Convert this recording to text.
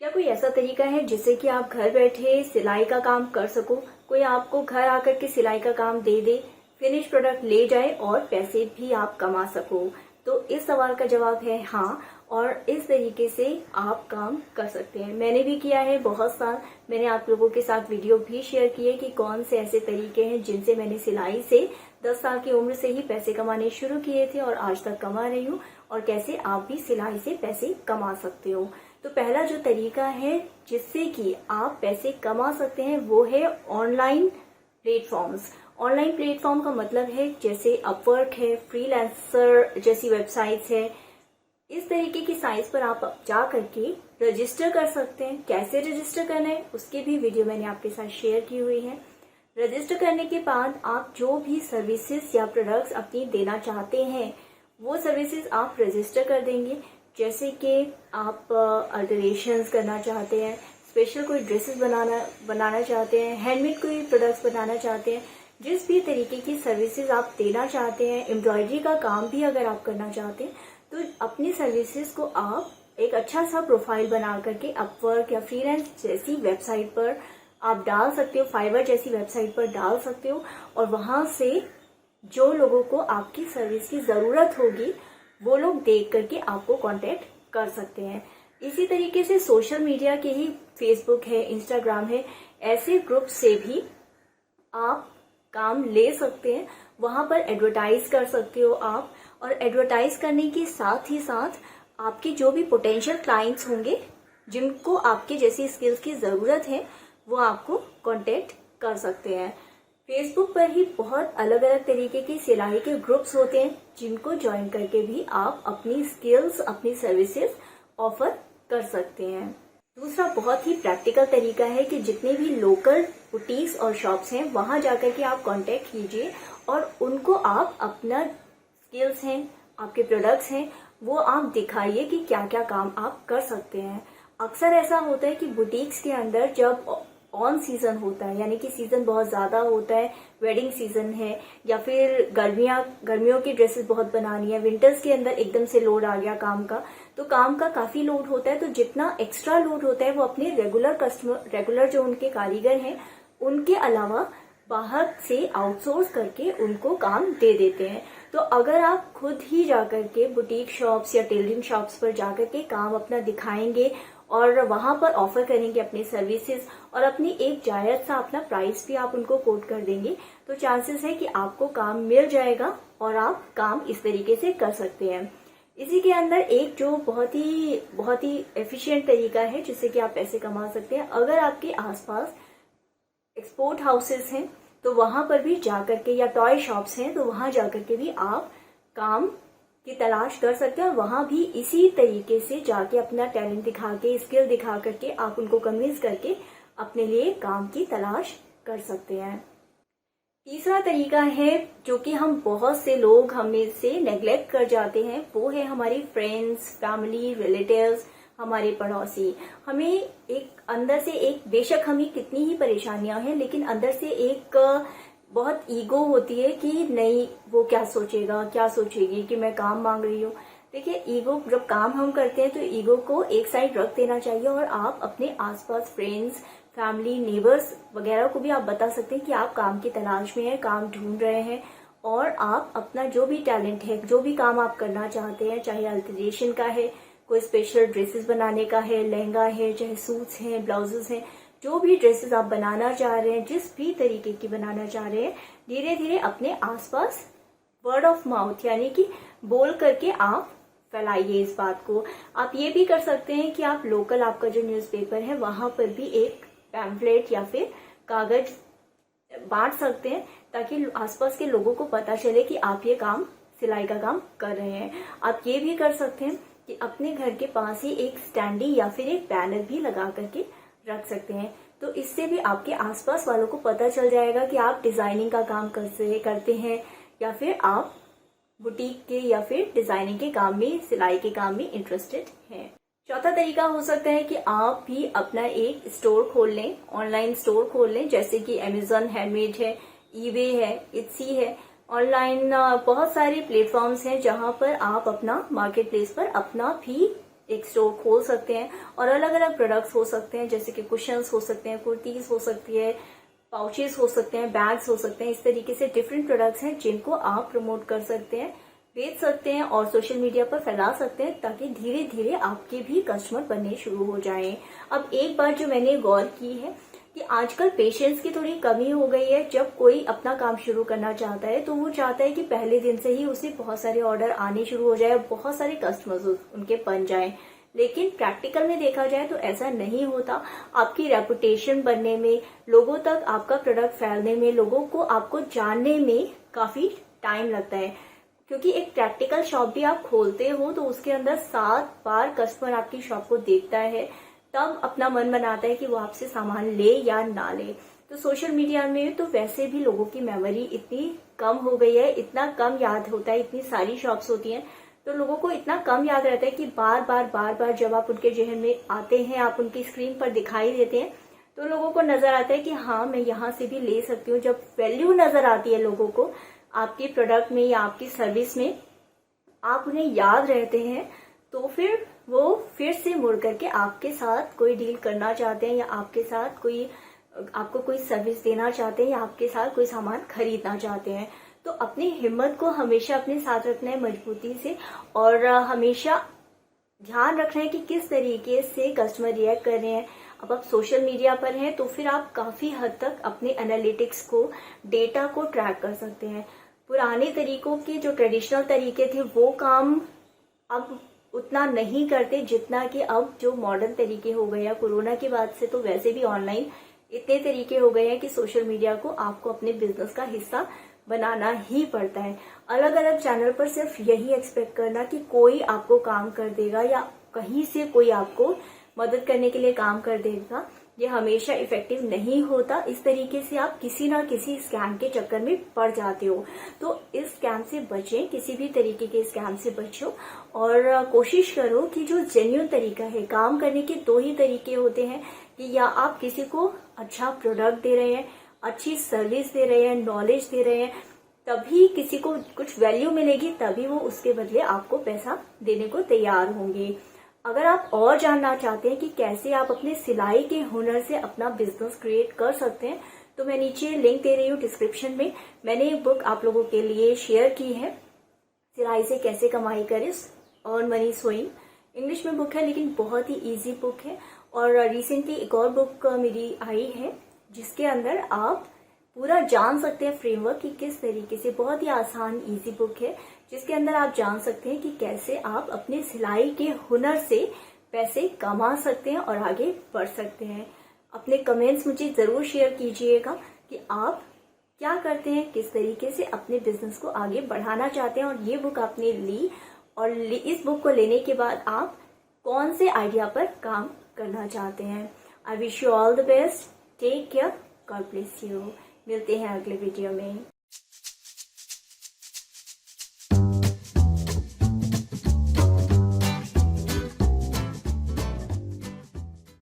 क्या कोई ऐसा तरीका है जिससे कि आप घर बैठे सिलाई का काम कर सको? कोई आपको घर आकर के सिलाई का काम दे दे, फिनिश प्रोडक्ट ले जाए और पैसे भी आप कमा सको? तो इस सवाल का जवाब है हाँ, और इस तरीके से आप काम कर सकते हैं। मैंने भी किया है बहुत साल। मैंने आप लोगों के साथ वीडियो भी शेयर किए कि कौन से ऐसे तरीके हैं जिनसे मैंने सिलाई से 10 साल की उम्र से ही पैसे कमाने शुरू किए थे और आज तक कमा रही हूँ, और कैसे आप भी सिलाई से पैसे कमा सकते हो। तो पहला जो तरीका है जिससे कि आप पैसे कमा सकते हैं वो है ऑनलाइन प्लेटफॉर्म्स। ऑनलाइन प्लेटफॉर्म का मतलब है जैसे अपवर्क है, फ्रीलांसर जैसी वेबसाइट्स है। इस तरीके की साइट्स पर आप जा करके रजिस्टर कर सकते हैं। कैसे रजिस्टर करना है उसकी भी वीडियो मैंने आपके साथ शेयर की हुई है। रजिस्टर करने के बाद आप जो भी सर्विसेज या प्रोडक्ट्स अपनी देना चाहते हैं वो सर्विसेज आप रजिस्टर कर देंगे। जैसे कि आप अल्टरेशंस करना चाहते हैं, स्पेशल कोई ड्रेसेस बनाना चाहते हैं, हैंडमेड कोई प्रोडक्ट्स बनाना चाहते हैं, जिस भी तरीके की सर्विसेज आप देना चाहते हैं, एम्ब्रॉयडरी का काम भी अगर आप करना चाहते हैं, तो अपनी सर्विसेज को आप एक अच्छा सा प्रोफाइल बना करके अपवर्क या फ्रीलांस जैसी वेबसाइट पर आप डाल सकते हो, फाइवर जैसी वेबसाइट पर डाल सकते हो, और वहां से जो लोगों को आपकी सर्विस की जरूरत होगी वो लोग देख करके आपको कांटेक्ट कर सकते हैं। इसी तरीके से सोशल मीडिया के ही फेसबुक है, इंस्टाग्राम है, ऐसे ग्रुप से भी आप काम ले सकते हैं। वहां पर एडवर्टाइज कर सकते हो आप, और एडवर्टाइज करने के साथ ही साथ आपके जो भी पोटेंशियल क्लाइंट्स होंगे जिनको आपके जैसी स्किल्स की जरूरत है वो आपको कांटेक्ट कर सकते हैं। फेसबुक पर ही बहुत अलग अलग तरीके के सिलाई के ग्रुप्स होते हैं जिनको ज्वाइन करके भी आप अपनी स्किल्स, अपनी सर्विसेज ऑफर कर सकते हैं। दूसरा बहुत ही प्रैक्टिकल तरीका है कि जितने भी लोकल बुटीक्स और शॉप्स हैं वहां जाकर के आप कांटेक्ट कीजिए और उनको आप अपना स्किल्स हैं, आपके प्रोडक्ट्स हैं, वो आप दिखाइए कि क्या क्या काम आप कर सकते हैं। अक्सर ऐसा होता है कि बुटीक्स के अंदर जब ऑन सीजन होता है, यानी कि सीजन बहुत ज्यादा होता है, वेडिंग सीजन है, या फिर गर्मियों की ड्रेसेस बहुत बनानी है, विंटर्स के अंदर एकदम से लोड आ गया काम का, तो काम का काफी लोड होता है, तो जितना एक्स्ट्रा लोड होता है वो अपने रेगुलर जो उनके कारीगर हैं उनके अलावा बाहर से आउटसोर्स करके उनको काम दे देते हैं। तो अगर आप खुद ही जाकर के बुटीक शॉप्स या टेलरिंग शॉप्स पर जाकर के काम अपना दिखाएंगे और वहां पर ऑफर करेंगे अपने सर्विसेज और अपनी एक जायज सा अपना प्राइस भी आप उनको कोट कर देंगे, तो चांसेस है कि आपको काम मिल जाएगा और आप काम इस तरीके से कर सकते हैं। इसी के अंदर एक जो बहुत ही एफिशिएंट तरीका है जिससे कि आप पैसे कमा सकते हैं, अगर आपके आसपास एक्सपोर्ट हाउसेस हैं तो वहां पर भी जाकर के, या टॉय शॉप्स हैं तो वहां जाकर के भी आप काम की तलाश कर सकते हैं, और वहां भी इसी तरीके से जाके अपना टैलेंट दिखा के, स्किल दिखा करके आप उनको कन्विंस करके अपने लिए काम की तलाश कर सकते हैं। तीसरा तरीका है जो कि हम बहुत से लोग हमें से नेग्लेक्ट कर जाते हैं, वो है हमारी फ्रेंड्स, फैमिली, रिलेटिव्स, हमारे पड़ोसी। हमें एक अंदर से एक, बेशक हमें कितनी ही परेशानियां हैं, लेकिन अंदर से एक बहुत ईगो होती है कि नहीं वो क्या सोचेगा, क्या सोचेगी कि मैं काम मांग रही हूँ। देखिए, ईगो, जब काम हम करते हैं तो ईगो को एक साइड रख देना चाहिए और आप अपने आसपास फ्रेंड्स, फैमिली, नेबर्स वगैरह को भी आप बता सकते हैं कि आप काम की तलाश में हैं, काम ढूंढ रहे हैं, और आप अपना जो भी टैलेंट है, जो भी काम आप करना चाहते हैं, चाहे अल्टरेशन का है, कोई स्पेशल ड्रेसेस बनाने का है, लहंगा है, चाहे सूट्स हैं, ब्लाउजेस हैं, जो भी ड्रेसेस आप बनाना चाह रहे हैं, जिस भी तरीके की बनाना चाह रहे हैं, धीरे धीरे अपने आसपास वर्ड ऑफ माउथ यानी कि बोल करके आप फैलाइए इस बात को। आप ये भी कर सकते हैं कि आप लोकल, आपका जो न्यूज़पेपर है वहां पर भी एक पैम्फलेट या फिर कागज बांट सकते हैं, ताकि आसपास के लोगों को पता चले कि आप ये काम, सिलाई का काम कर रहे हैं। आप ये भी कर सकते हैं कि अपने घर के पास ही एक स्टैंडी या फिर एक बैनर भी लगा करके रख सकते हैं, तो इससे भी आपके आसपास वालों को पता चल जाएगा कि आप डिजाइनिंग का काम करते हैं, या फिर आप बुटीक के या फिर डिजाइनिंग के काम में, सिलाई के काम में इंटरेस्टेड हैं। चौथा तरीका हो सकता है कि आप भी अपना एक स्टोर खोल लें, ऑनलाइन स्टोर खोल लें, जैसे कि अमेजन हैंडमेड है, ईबे है, इट्सी है। ऑनलाइन बहुत सारे प्लेटफॉर्म्स हैं जहां पर आप अपना मार्केट प्लेस पर अपना भी एक स्टोर खोल सकते हैं और अलग अलग प्रोडक्ट्स हो सकते हैं, जैसे कि कुशन्स हो सकते हैं, कुर्तीज हो सकती है, पाउचेस हो सकते हैं, बैग्स हो सकते हैं। इस तरीके से डिफरेंट प्रोडक्ट्स हैं जिनको आप प्रमोट कर सकते हैं, बेच सकते हैं और सोशल मीडिया पर फैला सकते हैं, ताकि धीरे धीरे आपके भी कस्टमर बनने शुरू हो जाएं। अब एक बात जो मैंने गौर की है कि आजकल पेशेंस की थोड़ी कमी हो गई है। जब कोई अपना काम शुरू करना चाहता है तो वो चाहता है कि पहले दिन से ही उसे बहुत सारे ऑर्डर आने शुरू हो जाए, बहुत सारे कस्टमर्स उनके बन जाएं। लेकिन प्रैक्टिकल में देखा जाए तो ऐसा नहीं होता। आपकी रेपुटेशन बनने में, लोगों तक आपका प्रोडक्ट फैलने में, लोगों को आपको जानने में काफी टाइम लगता है। क्योंकि एक प्रैक्टिकल शॉप भी आप खोलते हो तो उसके अंदर 7 बार कस्टमर आपकी शॉप को देखता है, तब अपना मन बनाता है कि वो आपसे सामान ले या ना ले। तो सोशल मीडिया में तो वैसे भी लोगों की मेमोरी इतनी कम हो गई है, इतना कम याद होता है, इतनी सारी शॉप्स होती हैं तो लोगों को इतना कम याद रहता है कि बार बार जब आप उनके जहन में आते हैं, आप उनकी स्क्रीन पर दिखाई देते हैं तो लोगों को नजर आता है कि हाँ मैं यहाँ से भी ले सकती हूँ। जब वैल्यू नजर आती है लोगों को आपके प्रोडक्ट में या आपकी सर्विस में, आप उन्हें याद रहते हैं, तो फिर वो फिर से मुड़ करके आपके साथ कोई डील करना चाहते हैं या आपके साथ आपको कोई सर्विस देना चाहते हैं या आपके साथ कोई सामान खरीदना चाहते हैं। तो अपनी हिम्मत को हमेशा अपने साथ रखना है मजबूती से, और हमेशा ध्यान रखना है कि किस तरीके से कस्टमर रिएक्ट कर रहे हैं। अब आप सोशल मीडिया पर हैं तो फिर आप काफी हद तक अपने एनालिटिक्स को, डेटा को ट्रैक कर सकते हैं। पुराने तरीकों के जो ट्रेडिशनल तरीके थे वो काम अब उतना नहीं करते जितना कि अब जो मॉडर्न तरीके हो गए हैं। कोरोना के बाद से तो वैसे भी ऑनलाइन इतने तरीके हो गए हैं कि सोशल मीडिया को आपको अपने बिजनेस का हिस्सा बनाना ही पड़ता है। अलग अलग चैनल पर सिर्फ यही एक्सपेक्ट करना कि कोई आपको काम कर देगा या कहीं से कोई आपको मदद करने के लिए काम कर देगा, ये हमेशा इफेक्टिव नहीं होता। इस तरीके से आप किसी ना किसी स्कैम के चक्कर में पड़ जाते हो। तो इस स्कैम से बचें, किसी भी तरीके के स्कैम से बचो और कोशिश करो कि जो जेन्युइन तरीका है, काम करने के 2 ही तरीके होते हैं कि या आप किसी को अच्छा प्रोडक्ट दे रहे हैं, अच्छी सर्विस दे रहे हैं, नॉलेज दे रहे हैं, तभी किसी को कुछ वैल्यू मिलेगी, तभी वो उसके बदले आपको पैसा देने को तैयार होंगे। अगर आप और जानना चाहते हैं कि कैसे आप अपने सिलाई के हुनर से अपना बिजनेस क्रिएट कर सकते हैं, तो मैं नीचे लिंक दे रही हूँ डिस्क्रिप्शन में। मैंने एक बुक आप लोगों के लिए शेयर की है, सिलाई से कैसे कमाई करें, अर्न मनी सेविंग। इंग्लिश में बुक है लेकिन बहुत ही इजी बुक है। और रिसेंटली एक और बुक मेरी आई है जिसके अंदर आप पूरा जान सकते हैं फ्रेमवर्क कि किस तरीके से, बहुत ही आसान इजी बुक है जिसके अंदर आप जान सकते हैं कि कैसे आप अपने सिलाई के हुनर से पैसे कमा सकते हैं और आगे बढ़ सकते हैं। अपने कमेंट्स मुझे जरूर शेयर कीजिएगा कि आप क्या करते हैं, किस तरीके से अपने बिजनेस को आगे बढ़ाना चाहते हैं और ये बुक आपने ली, और इस बुक को लेने के बाद आप कौन से आइडिया पर काम करना चाहते हैं। I wish you all the best, take care, God bless you. मिलते हैं अगले वीडियो में।